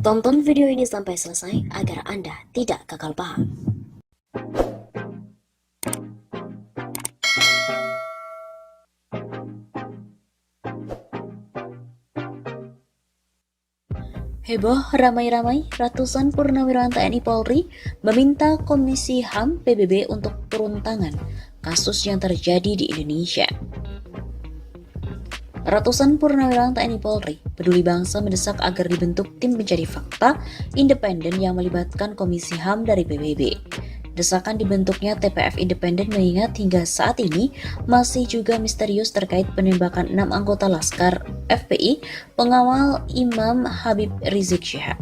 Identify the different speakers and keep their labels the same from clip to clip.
Speaker 1: Tonton video ini sampai selesai agar Anda tidak gagal paham. Heboh ramai-ramai, ratusan purnawirawan TNI Polri meminta Komisi HAM PBB untuk turun tangan kasus yang terjadi di Indonesia. Ratusan purnawirawan TNI Polri peduli bangsa mendesak agar dibentuk tim pencari fakta independen yang melibatkan Komisi HAM dari PBB. Desakan dibentuknya TPF independen mengingat hingga saat ini masih juga misterius terkait penembakan 6 anggota Laskar FPI pengawal Imam Habib Rizik Syihab.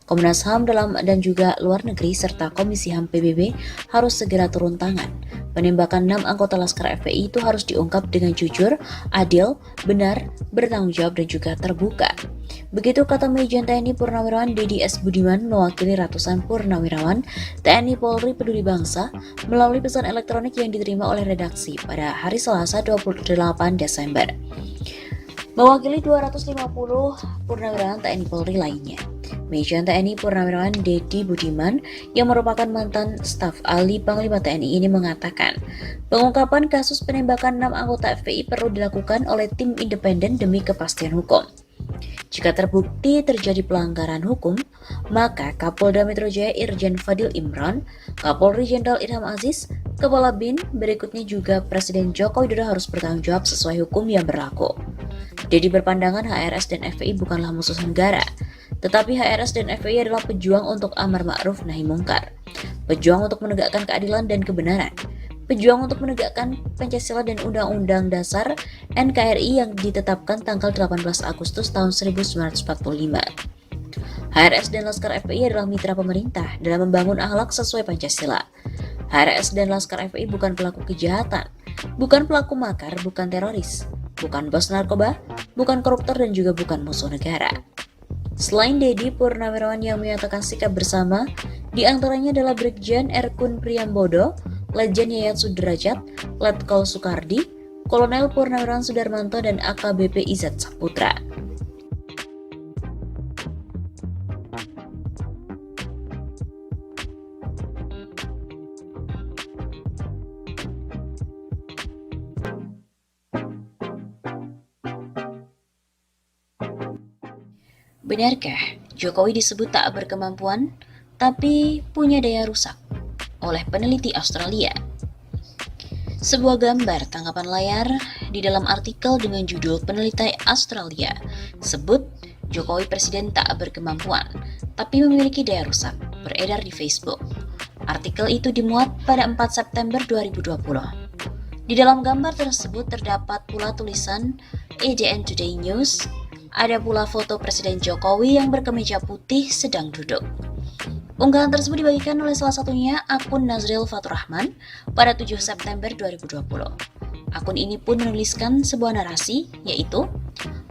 Speaker 1: Komnas HAM dalam dan juga luar negeri serta Komisi HAM PBB harus segera turun tangan. Penembakan 6 anggota Laskar FPI itu harus diungkap dengan jujur, adil, benar, bertanggung jawab dan juga terbuka. Begitu kata Majen TNI Purnawirawan Dedi S. Budiman mewakili ratusan purnawirawan TNI Polri Peduli Bangsa melalui pesan elektronik yang diterima oleh redaksi pada hari Selasa 28 Desember. Mewakili 250 purnawirawan TNI Polri lainnya. Majen TNI Purnawirawan Dedi Budiman yang merupakan mantan staf ahli Panglima TNI ini mengatakan, pengungkapan kasus penembakan 6 anggota FPI perlu dilakukan oleh tim independen demi kepastian hukum. Jika terbukti terjadi pelanggaran hukum, maka Kapolda Metro Jaya Irjen Fadil Imran, Kapolri Jenderal Idham Aziz, Kepala BIN, berikutnya juga Presiden Joko Widodo harus bertanggung jawab sesuai hukum yang berlaku. Dedi berpandangan HRS dan FPI bukanlah musuh negara, tetapi HRS dan FPI adalah pejuang untuk amar ma'ruf nahi mungkar, pejuang untuk menegakkan keadilan dan kebenaran, pejuang untuk menegakkan Pancasila dan Undang-Undang Dasar NKRI yang ditetapkan tanggal 18 Agustus tahun 1945. HRS dan Laskar FPI adalah mitra pemerintah dalam membangun akhlak sesuai Pancasila. HRS dan Laskar FPI bukan pelaku kejahatan, bukan pelaku makar, bukan teroris, bukan bos narkoba, bukan koruptor dan juga bukan musuh negara. Selain Dedi, purnawirawan yang menyatakan sikap bersama diantaranya adalah Brigjen Erkun Priyambodo, Lejen Yayat Sudrajat, Letkol Soekardi, Kolonel Purnawirawan Sudarmanto, dan AKBP Izzat Saputra. Benarkah Jokowi disebut tak berkemampuan, tapi punya daya rusak oleh peneliti Australia? Sebuah gambar tangkapan layar di dalam artikel dengan judul peneliti Australia sebut Jokowi presiden tak berkemampuan, tapi memiliki daya rusak, beredar di Facebook. Artikel itu dimuat pada 4 September 2020. Di dalam gambar tersebut terdapat pula tulisan ADN Today News. Ada pula foto Presiden Jokowi yang berkemeja putih sedang duduk. Unggahan tersebut dibagikan oleh salah satunya akun Nazril Faturrahman pada 7 September 2020. Akun ini pun menuliskan sebuah narasi, yaitu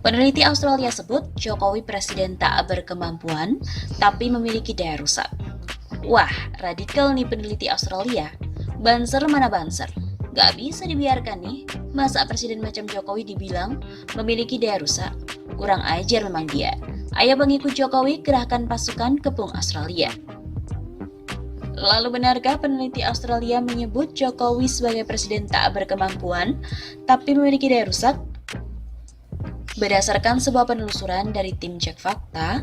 Speaker 1: peneliti Australia sebut Jokowi presiden tak berkemampuan, tapi memiliki daya rusak. Wah, radikal nih peneliti Australia. Banser mana banser? Gak bisa dibiarkan nih, masa presiden macam Jokowi dibilang memiliki daya rusak? Kurang ajar memang dia. Ayo pengikut Jokowi, kerahkan pasukan kepung Australia. Lalu benarkah peneliti Australia menyebut Jokowi sebagai presiden tak berkemampuan, tapi memiliki daya rusak? Berdasarkan sebuah penelusuran dari tim Cek Fakta,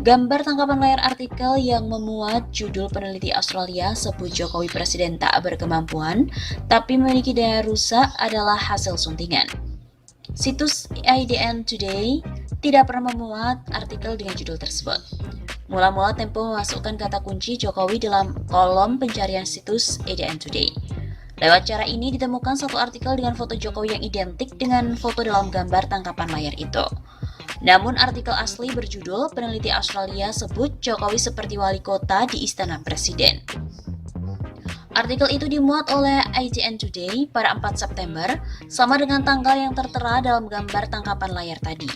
Speaker 1: gambar tangkapan layar artikel yang memuat judul peneliti Australia sebut Jokowi presiden tak berkemampuan, tapi memiliki daya rusak adalah hasil suntingan. Situs ADN Today tidak pernah memuat artikel dengan judul tersebut. Mula-mula Tempo memasukkan kata kunci Jokowi dalam kolom pencarian situs ADN Today. Lewat cara ini ditemukan satu artikel dengan foto Jokowi yang identik dengan foto dalam gambar tangkapan layar itu. Namun artikel asli berjudul peneliti Australia sebut Jokowi seperti wali kota di Istana Presiden. Artikel itu dimuat oleh ADN Today pada 4 September, sama dengan tanggal yang tertera dalam gambar tangkapan layar tadi.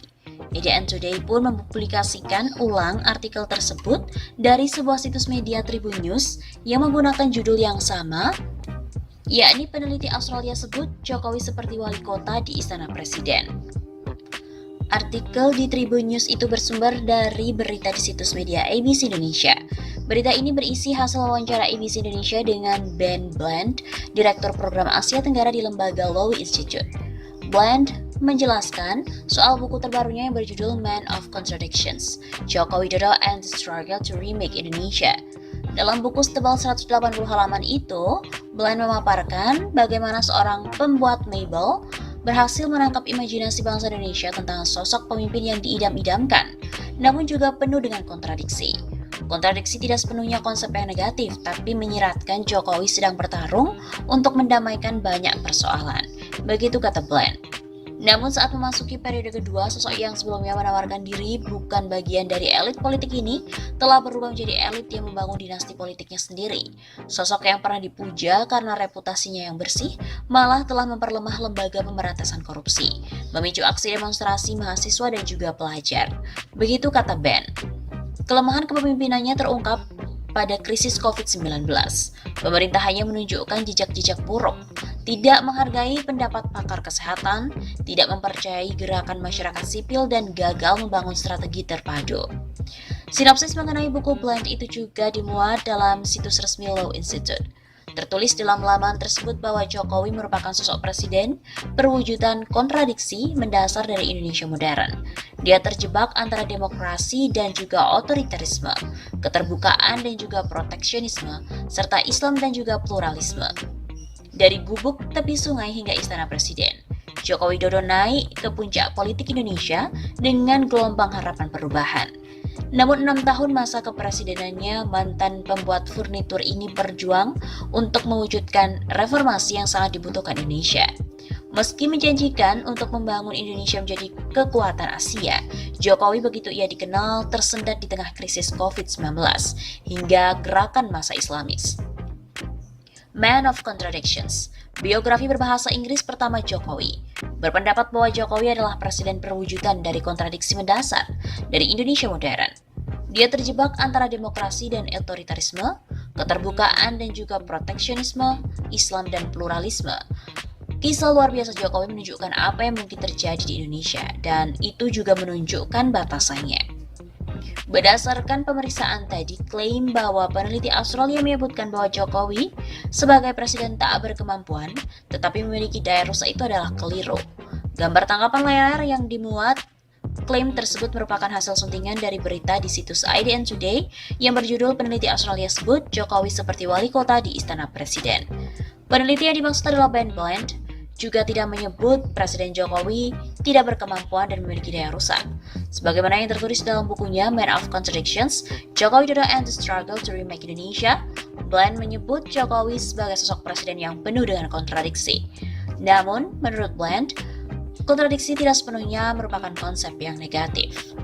Speaker 1: ADN Today pun mempublikasikan ulang artikel tersebut dari sebuah situs media Tribun News yang menggunakan judul yang sama, yakni peneliti Australia sebut Jokowi seperti wali kota di Istana Presiden. Artikel di Tribun News itu bersumber dari berita di situs media ABC Indonesia. Berita ini berisi hasil wawancara ABC Indonesia dengan Ben Bland, Direktur Program Asia Tenggara di lembaga Lowy Institute. Bland menjelaskan soal buku terbarunya yang berjudul Man of Contradictions, Joko Widodo and the Struggle to Remake Indonesia. Dalam buku setebal 180 halaman itu, Bland memaparkan bagaimana seorang pembuat mebel berhasil menangkap imajinasi bangsa Indonesia tentang sosok pemimpin yang diidam-idamkan, namun juga penuh dengan kontradiksi. Kontradiksi tidak sepenuhnya konsep yang negatif, tapi menyiratkan Jokowi sedang bertarung untuk mendamaikan banyak persoalan. Begitu kata Bland. Namun saat memasuki periode kedua, sosok yang sebelumnya menawarkan diri bukan bagian dari elit politik ini telah berubah menjadi elit yang membangun dinasti politiknya sendiri. Sosok yang pernah dipuja karena reputasinya yang bersih, malah telah memperlemah lembaga pemberantasan korupsi, memicu aksi demonstrasi mahasiswa dan juga pelajar. Begitu kata Ben. Kelemahan kepemimpinannya terungkap pada krisis COVID-19. Pemerintah hanya menunjukkan jejak-jejak buruk, tidak menghargai pendapat pakar kesehatan, tidak mempercayai gerakan masyarakat sipil, dan gagal membangun strategi terpadu. Sinopsis mengenai buku Bland itu juga dimuat dalam situs resmi Lowy Institute. Tertulis dalam laman tersebut bahwa Jokowi merupakan sosok presiden perwujudan kontradiksi mendasar dari Indonesia modern. Dia terjebak antara demokrasi dan juga otoritarisme, keterbukaan dan juga proteksionisme, serta Islam dan juga pluralisme. Dari gubuk tepi sungai hingga istana presiden, Joko Widodo naik ke puncak politik Indonesia dengan gelombang harapan perubahan. Namun 6 tahun masa kepresidenannya, mantan pembuat furnitur ini berjuang untuk mewujudkan reformasi yang sangat dibutuhkan Indonesia. Meski menjanjikan untuk membangun Indonesia menjadi kekuatan Asia, Jokowi begitu ia dikenal tersendat di tengah krisis COVID-19 hingga gerakan massa Islamis. Man of Contradictions, biografi berbahasa Inggris pertama Jokowi, berpendapat bahwa Jokowi adalah presiden perwujudan dari kontradiksi mendasar dari Indonesia modern. Dia terjebak antara demokrasi dan otoritarisme, keterbukaan dan juga proteksionisme, Islam dan pluralisme. Kisah luar biasa Jokowi menunjukkan apa yang mungkin terjadi di Indonesia, dan itu juga menunjukkan batasannya. Berdasarkan pemeriksaan tadi, klaim bahwa peneliti Australia menyebutkan bahwa Jokowi sebagai presiden tak berkemampuan, tetapi memiliki daya rusak itu adalah keliru. Gambar tangkapan layar yang dimuat klaim tersebut merupakan hasil suntingan dari berita di situs IDN Today yang berjudul peneliti Australia sebut Jokowi seperti wali kota di Istana Presiden. Peneliti yang dimaksud adalah Ben Bland, juga tidak menyebut Presiden Jokowi tidak berkemampuan dan memiliki daya rusak. Sebagaimana yang tertulis dalam bukunya Man of Contradictions, Joko Widodo and the Struggle to Remake Indonesia, Bland menyebut Jokowi sebagai sosok presiden yang penuh dengan kontradiksi. Namun, menurut Bland, kontradiksi tidak sepenuhnya merupakan konsep yang negatif.